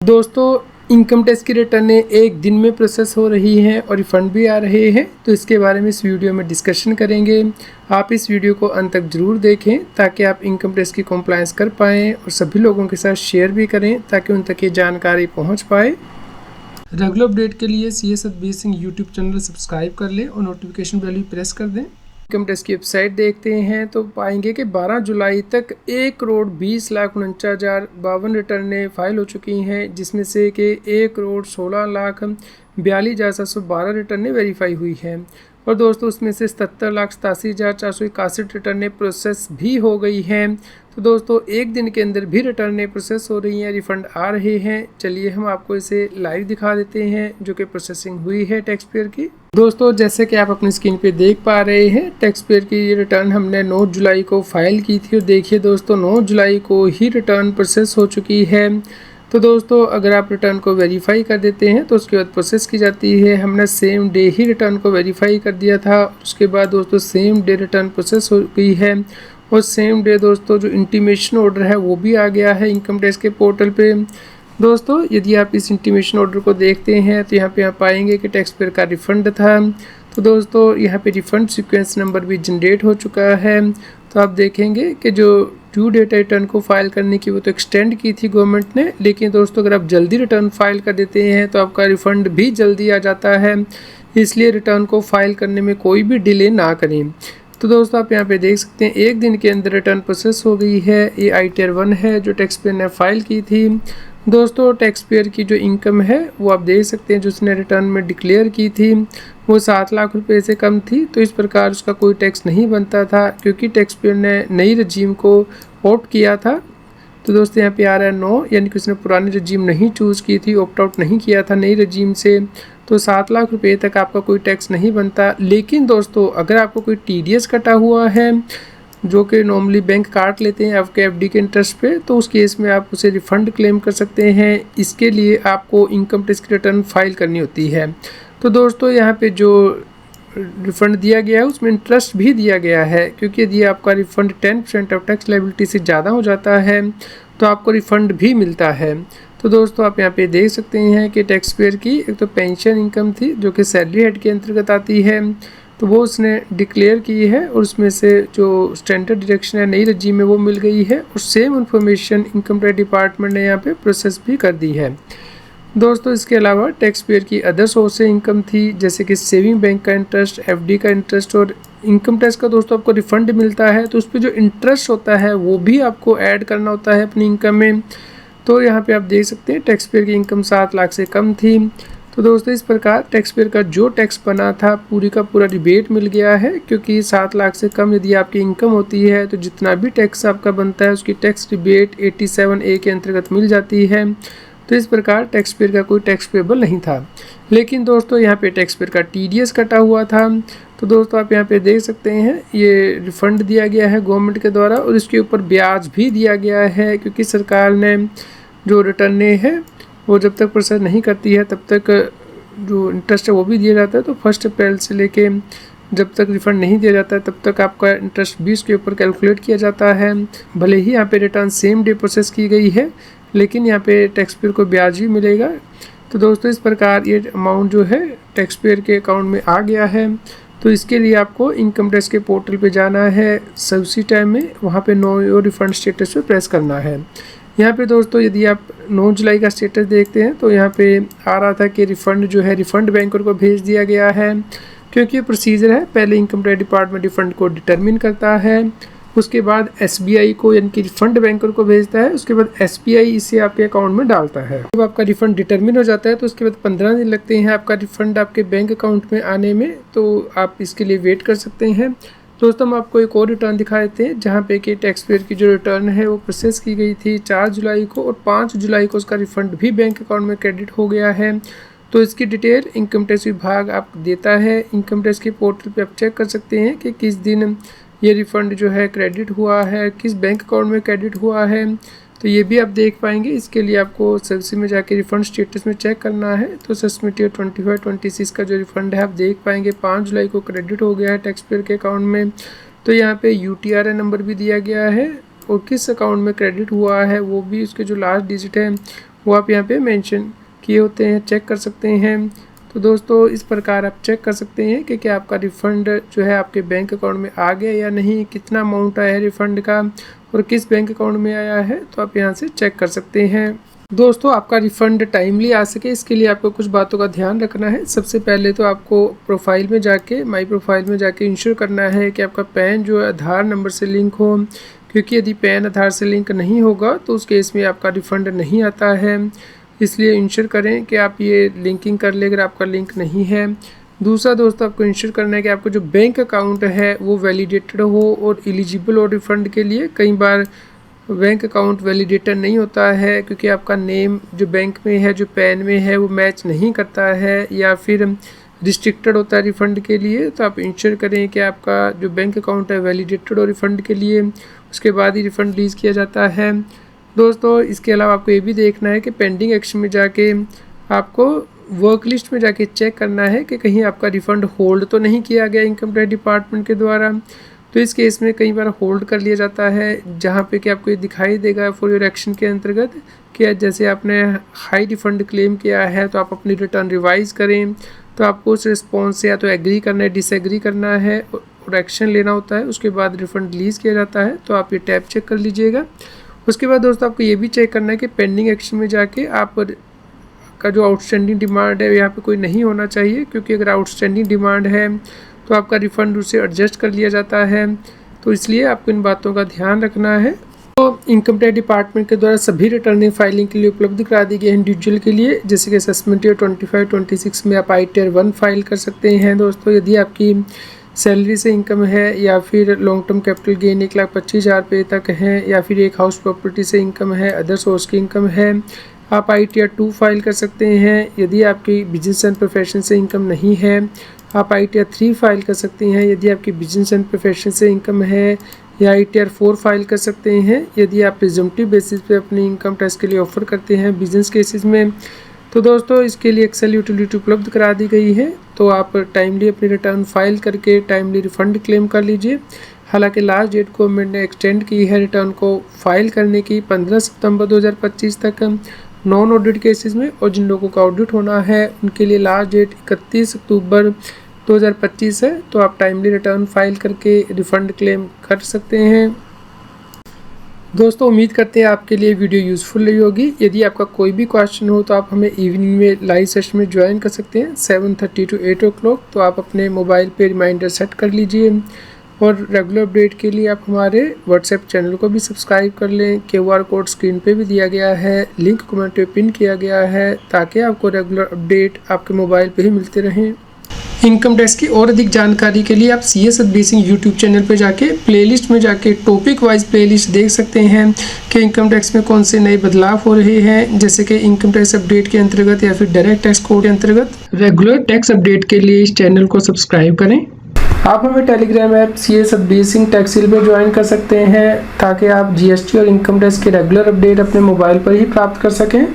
दोस्तों, income tax की रिटर्नें एक दिन में प्रोसेस हो रही हैं और रिफ़ंड भी आ रहे हैं, तो इसके बारे में इस वीडियो में डिस्कशन करेंगे। आप इस वीडियो को अंत तक ज़रूर देखें ताकि आप इनकम टैक्स की कंप्लायंस कर पाएँ और सभी लोगों के साथ शेयर भी करें ताकि उन तक ये जानकारी पहुंच पाए। रेगुलर अपडेट के लिए CA Satbir Singh YouTube channel subscribe कर लें और नोटिफिकेशन बेल भी प्रेस कर दें। इनकम टैक्स की वेबसाइट देखते हैं तो पाएंगे कि 12 जुलाई तक 1,20,49,052 रिटर्नें फाइल हो चुकी हैं, जिसमें से कि 1,16,42,712 रिटर्नें वेरीफाई हुई हैं और दोस्तों उसमें से 77,87,461 रिटर्नें प्रोसेस भी हो गई हैं। तो दोस्तों एक दिन के अंदर भी रिटर्नें प्रोसेस हो रही हैं, रिफ़ंड आ रहे हैं। चलिए हम आपको इसे लाइव दिखा देते हैं जो कि प्रोसेसिंग हुई है टैक्स पेयर की। दोस्तों जैसे कि आप अपनी स्क्रीन पे देख पा रहे हैं, टैक्स पेयर की ये रिटर्न हमने 9 जुलाई को फाइल की थी और देखिए दोस्तों 9 जुलाई को ही रिटर्न प्रोसेस हो चुकी है। तो दोस्तों अगर आप रिटर्न को वेरीफाई कर देते हैं तो उसके बाद प्रोसेस की जाती है। हमने सेम डे ही रिटर्न को वेरीफाई कर दिया था, उसके बाद दोस्तों सेम डे रिटर्न प्रोसेस हो गई है और सेम डे दोस्तों जो इंटीमेशन ऑर्डर है वो भी आ गया है इनकम टैक्स के पोर्टल पे। दोस्तों यदि आप इस इंटीमेशन ऑर्डर को देखते हैं तो यहाँ पे आप पाएंगे कि टैक्स पेयर का रिफ़ंड था। तो दोस्तों यहाँ पे रिफ़ंड सीक्वेंस नंबर भी जनरेट हो चुका है। तो आप देखेंगे कि जो ड्यू डेट रिटर्न को फाइल करने की वो तो एक्सटेंड की थी गवर्नमेंट ने, लेकिन दोस्तों अगर आप जल्दी रिटर्न फाइल कर देते हैं तो आपका रिफ़ंड भी जल्दी आ जाता है। इसलिए रिटर्न को फाइल करने में कोई भी डिले ना करें। तो दोस्तों आप यहाँ पे देख सकते हैं एक दिन के अंदर रिटर्न प्रोसेस हो गई है। ये ITR 1 है जो टैक्स पेयर ने फाइल की थी। दोस्तों टैक्स पेयर की जो इनकम है वो आप देख सकते हैं जो उसने रिटर्न में डिक्लेयर की थी वो 7 लाख रुपए से कम थी, तो इस प्रकार उसका कोई टैक्स नहीं बनता था क्योंकि टैक्स पेयर ने नई रजीम को ऑप्ट किया था। तो दोस्तों यहाँ पे आ रहा है नो, यानी कि उसने पुरानी रजीम नहीं चूज़ की थी, ऑप्ट आउट नहीं किया था नई रजीम से, तो 7 लाख रुपए तक आपका कोई टैक्स नहीं बनता। लेकिन दोस्तों अगर आपको कोई TDS कटा हुआ है जो कि नॉर्मली बैंक काट लेते हैं आपके FD के इंटरेस्ट पे, तो उस केस में आप उसे रिफ़ंड क्लेम कर सकते हैं। इसके लिए आपको इनकम टैक्स की रिटर्न फाइल करनी होती है। तो दोस्तों यहाँ पे जो रिफ़ंड दिया गया है उसमें इंटरेस्ट भी दिया गया है, क्योंकि यदि आपका रिफ़ंड 10% ऑफ टैक्स लायबिलिटी से ज़्यादा हो जाता है तो आपको रिफ़ंड भी मिलता है। तो दोस्तों आप यहाँ पे देख सकते हैं कि टैक्स पेयर की एक तो पेंशन इनकम थी जो कि सैलरी हेड के अंतर्गत आती है, तो वो उसने डिक्लेयर की है और उसमें से जो स्टैंडर्ड डिडक्शन है नई रजीम में वो मिल गई है और same information income tax department ने यहाँ पे प्रोसेस भी कर दी है। दोस्तों इसके अलावा टैक्स पेयर की अदर सोर्स से इनकम थी, जैसे कि सेविंग बैंक का इंटरेस्ट, FD का इंटरेस्ट और इनकम टैक्स का दोस्तों आपको रिफ़ंड मिलता है तो उस पर जो इंटरेस्ट होता है वो भी आपको ऐड करना होता है अपनी इनकम में। तो यहाँ पे आप देख सकते हैं टैक्स पेयर की इनकम 7 लाख से कम थी। तो दोस्तों इस प्रकार टैक्स पेयर का जो टैक्स बना था पूरी का पूरा रिबेट मिल गया है, क्योंकि 7 लाख से कम यदि आपकी इनकम होती है तो जितना भी टैक्स आपका बनता है उसकी टैक्स रिबेट 87A के अंतर्गत मिल जाती है। तो इस प्रकार टैक्स पेयर का कोई टैक्स पेबल नहीं था। लेकिन दोस्तों यहाँ पे टैक्स पेयर का TDS कटा हुआ था। तो दोस्तों आप यहाँ पे देख सकते हैं ये रिफ़ंड दिया गया है गवर्नमेंट के द्वारा और इसके ऊपर ब्याज भी दिया गया है, क्योंकि सरकार ने जो रिटर्नें हैं वो जब तक प्रोसेस नहीं करती है तब तक जो इंटरेस्ट है वो भी दिया जाता है। तो 1 अप्रैल से लेके जब तक रिफ़ंड नहीं दिया जाता है तब तक आपका इंटरेस्ट भी इसके ऊपर कैलकुलेट किया जाता है। भले ही यहाँ पे रिटर्न सेम डे प्रोसेस की गई है लेकिन यहाँ पे टैक्स पेयर को ब्याज भी मिलेगा। तो दोस्तों इस प्रकार ये अमाउंट जो है टैक्स पेयर के अकाउंट में आ गया है। तो इसके लिए आपको इनकम टैक्स के पोर्टल पे जाना है उसी टाइम में, वहाँ पे नो योर रिफ़ंड स्टेटस पे प्रेस करना है। यहाँ पे दोस्तों यदि आप 9 जुलाई का स्टेटस देखते हैं तो यहाँ पे आ रहा था कि रिफ़ंड जो है रिफ़ंड बैंकर को भेज दिया गया है, क्योंकि प्रोसीजर है पहले इनकम टैक्स डिपार्टमेंट रिफ़ंड को डिटरमिन करता है, उसके बाद SBI को यानी कि रिफ़ंड बैंकर को भेजता है, उसके बाद SBI इसे आपके अकाउंट में डालता है। जब आपका रिफ़ंड डिटरमिन हो जाता है तो उसके बाद 15 दिन लगते हैं आपका रिफ़ंड आपके बैंक अकाउंट में आने में, तो आप इसके लिए वेट कर सकते हैं। दोस्तों हम आपको एक और रिटर्न दिखा देते हैं जहाँ पे कि टैक्स पेयर की जो रिटर्न है वो प्रोसेस की गई थी 4 जुलाई को और 5 जुलाई को उसका रिफ़ंड भी बैंक अकाउंट में क्रेडिट हो गया है। तो इसकी डिटेल इनकम टैक्स विभाग आपको देता है। इनकम टैक्स के पोर्टल पे आप चेक कर सकते हैं कि किस दिन ये रिफ़ंड जो है क्रेडिट हुआ है, किस बैंक अकाउंट में क्रेडिट हुआ है, तो ये भी आप देख पाएंगे। इसके लिए आपको सर्विस में जाके रिफ़ंड स्टेटस में चेक करना है। तो सब्मिट 25-26 का जो रिफ़ंड है आप देख पाएंगे 5 जुलाई को क्रेडिट हो गया है टैक्स पेयर के अकाउंट में। तो यहाँ पे UTRN नंबर भी दिया गया है और किस अकाउंट में क्रेडिट हुआ है वो भी, उसके जो लास्ट डिजिट है वो आप यहाँ पे मेंशन किए होते हैं, चेक कर सकते हैं। तो दोस्तों इस प्रकार आप चेक कर सकते हैं कि क्या आपका रिफ़ंड जो है आपके बैंक अकाउंट में आ गया या नहीं, कितना अमाउंट आया है रिफ़ंड का और किस बैंक अकाउंट में आया है, तो आप यहाँ से चेक कर सकते हैं। दोस्तों आपका रिफ़ंड टाइमली आ सके इसके लिए आपको कुछ बातों का ध्यान रखना है। सबसे पहले तो आपको प्रोफाइल में जाके, माई प्रोफाइल में जाके इंश्योर करना है कि आपका पैन जो है आधार नंबर से लिंक हो, क्योंकि यदि पैन आधार से लिंक नहीं होगा तो उस केस में आपका रिफ़ंड नहीं आता है। इसलिए इंश्योर करें कि आप ये लिंकिंग कर ले अगर आपका लिंक नहीं है। दूसरा दोस्तों आपको इंश्योर करना है कि आपका जो बैंक अकाउंट है वो वैलिडेटेड हो और एलिजिबल हो रिफ़ंड के लिए। कई बार बैंक अकाउंट वैलिडेटेड नहीं होता है क्योंकि आपका नेम जो बैंक में है, जो पैन में है, वो मैच नहीं करता है या फिर रिस्ट्रिक्टेड होता है रिफ़ंड के लिए। तो आप इंश्योर करें कि आपका जो बैंक अकाउंट है वैलिडेटेड हो रिफ़ंड के लिए, उसके बाद ही रिफ़ंड रिलीज़ किया जाता है। दोस्तों इसके अलावा आपको ये भी देखना है कि पेंडिंग एक्शन में जाके आपको वर्क लिस्ट में जाके चेक करना है कि कहीं आपका रिफ़ंड होल्ड तो नहीं किया गया इनकम टैक्स डिपार्टमेंट के द्वारा। तो इस केस में कई बार होल्ड कर लिया जाता है, जहाँ पे कि आपको ये दिखाई देगा फॉर योर एक्शन के अंतर्गत कि जैसे आपने हाई रिफ़ंड क्लेम किया है तो आप अपनी रिटर्न रिवाइज़ करें। तो आपको उस रिस्पॉन्स से या तो एग्री करना है, डिसएग्री करना है और एक्शन लेना होता है। उसके बाद रिफ़ंड रिलीज़ किया जाता है। तो आप ये टैब चेक कर लीजिएगा। उसके बाद दोस्तों आपको ये भी चेक करना है कि पेंडिंग एक्शन में जाके आप का जो आउटस्टैंडिंग डिमांड है यहाँ पे कोई नहीं होना चाहिए, क्योंकि अगर आउटस्टैंडिंग डिमांड है तो आपका रिफ़ंड उससे एडजस्ट कर लिया जाता है। तो इसलिए आपको इन बातों का ध्यान रखना है। तो इनकम टैक्स डिपार्टमेंट के द्वारा सभी रिटर्निंग फाइलिंग के लिए उपलब्ध करा दी गई है इंडिविजुअल के लिए, जैसे कि असेसमेंट ईयर 25-26 में आप ITR 1 फाइल कर सकते हैं। दोस्तों यदि आपकी सैलरी से इनकम है या फिर लॉन्ग टर्म कैपिटल गेन 1,25,000 रुपये तक है या फिर एक हाउस प्रॉपर्टी से इनकम है, अदर सोर्स की इनकम है, आप ITR 2 फाइल कर सकते हैं। यदि आपकी बिजनेस एंड प्रोफेशन से इनकम नहीं है आप ITR 3 फाइल कर सकते हैं। यदि आपकी बिजनेस एंड प्रोफेशन से इनकम है या ITR 4 फाइल कर सकते हैं। यदि आप प्रिजम्पटिव बेसिस पे अपनी इनकम टैक्स के लिए ऑफर करते हैं बिजनेस केसेस में, तो दोस्तों इसके लिए एक्सेल यूटिलिटी उपलब्ध करा दी गई है। तो आप टाइमली अपनी रिटर्न फाइल करके टाइमली रिफ़ंड क्लेम कर लीजिए। हालांकि लास्ट डेट को मैंने एक्सटेंड की है रिटर्न को फाइल करने की 15 सितंबर 2025 तक नॉन ऑडिट केसेस में, और जिन लोगों का ऑडिट होना है उनके लिए लास्ट डेट 31 अक्टूबर 2025 है। तो आप टाइमली रिटर्न फाइल करके रिफ़ंड क्लेम कर सकते हैं। दोस्तों उम्मीद करते हैं आपके लिए वीडियो यूज़फुल रही होगी। यदि आपका कोई भी क्वेश्चन हो तो आप हमें इवनिंग में लाइव सेशन में ज्वाइन कर सकते हैं 7:30 to 8 o'clock। तो आप अपने मोबाइल पे रिमाइंडर सेट कर लीजिए और रेगुलर अपडेट के लिए आप हमारे व्हाट्सएप चैनल को भी सब्सक्राइब कर लें। QR कोड स्क्रीन पे भी दिया गया है, लिंक कमेंट पे पिन किया गया है, ताकि आपको रेगुलर अपडेट आपके मोबाइल पे ही मिलते रहें। इनकम टैक्स की और अधिक जानकारी के लिए आप CS Satbir Singh YouTube channel पर जाके प्लेलिस्ट में जाके टॉपिक वाइज प्लेलिस्ट देख सकते हैं कि इनकम टैक्स में कौन से नए बदलाव हो रहे हैं, जैसे कि इनकम टैक्स अपडेट के अंतर्गत या फिर डायरेक्ट टैक्स कोड के अंतर्गत। रेगुलर टैक्स अपडेट के लिए इस चैनल को सब्सक्राइब करें। आप हमें Telegram app CS Satbir Singh टैक्सिल पर ज्वाइन कर सकते हैं, ताकि आप GST और इनकम टैक्स के रेगुलर अपडेट अपने मोबाइल पर ही प्राप्त कर सकें।